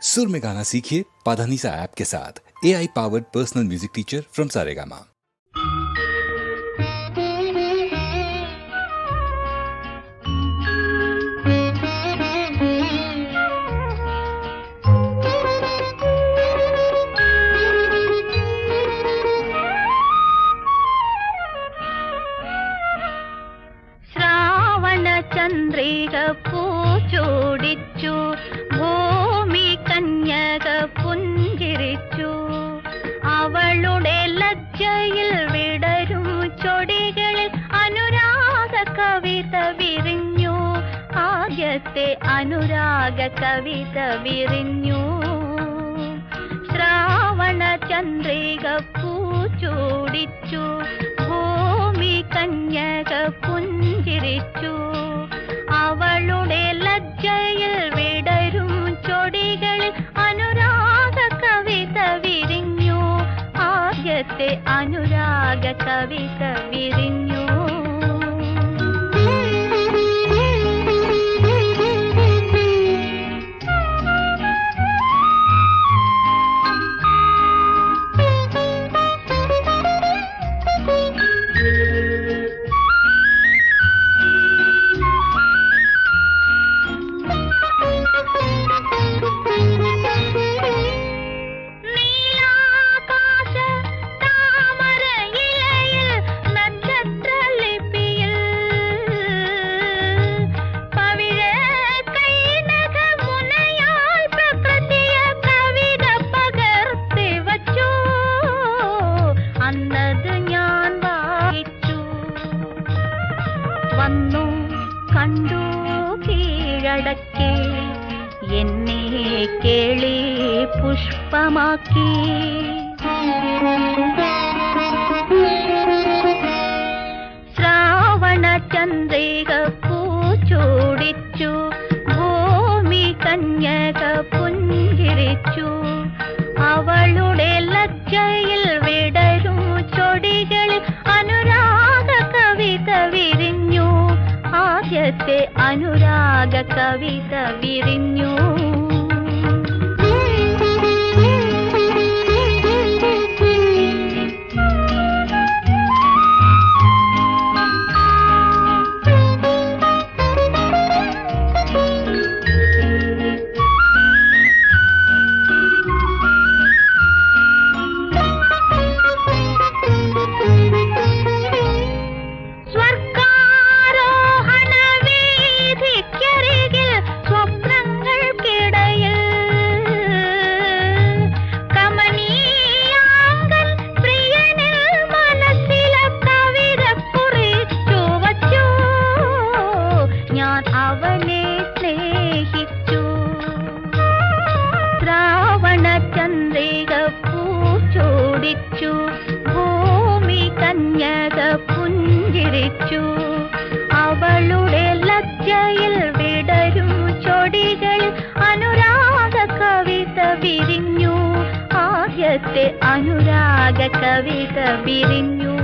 सुर में गाना सीखिए पाधानीसा ऐप के साथ। AI powered personal music teacher from Saregama. ചന്ദ്രിക പൂച്ചൂടിച്ചു, ഭൂമി കന്യക പുഞ്ചിരിച്ചു. അവളുടെ ലജ്ജയിൽ വിടരും ചൊടികളിൽ അനുരാഗ കവിത വിരിഞ്ഞു. ആദ്യത്തെ അനുരാഗ കവിത വിരിഞ്ഞു. ശ്രാവണ ചന്ദ്രിക പൂച്ചൂടിച്ചു, ഭൂമി കന്യക പുഞ്ചിരിച്ചു. അവളുടെ ലജ്ജയിൽ വിടരും ചൊടികളിൽ അനുരാഗ കവിത വിരിഞ്ഞു. ആദ്യത്തെ അനുരാഗ കവിത വിരിഞ്ഞു. വന്നു കണ്ടു കീഴടക്കി, എന്നെ കേളി പുഷ്പമാക്കി. ശ്രാവണ ചന്ദ്രിക പൂച്ചൂടിച്ചു, ഭൂമി കന്യക പുഞ്ചിരിച്ചു. അവളുടെ ലജ്ജയിൽ വിടരും ചൊടികളിൽ അനുരാഗ കവിത വിരിഞ്ഞു. ആദ്യത്തെ അനുരാഗ കവിത വിരിഞ്ഞു. അവനെ സ്നേഹിച്ചു. ശ്രാവണ ചന്ദ്രിക പൂച്ചൂടിച്ചു, ഭൂമി കന്യക പുഞ്ചിരിച്ചു. അവളുടെ ലജ്ജയിൽ വിടരും ചൊടികളിൽ അനുരാഗ കവിത വിരിഞ്ഞു. ആദ്യത്തെ അനുരാഗ കവിത വിരിഞ്ഞു.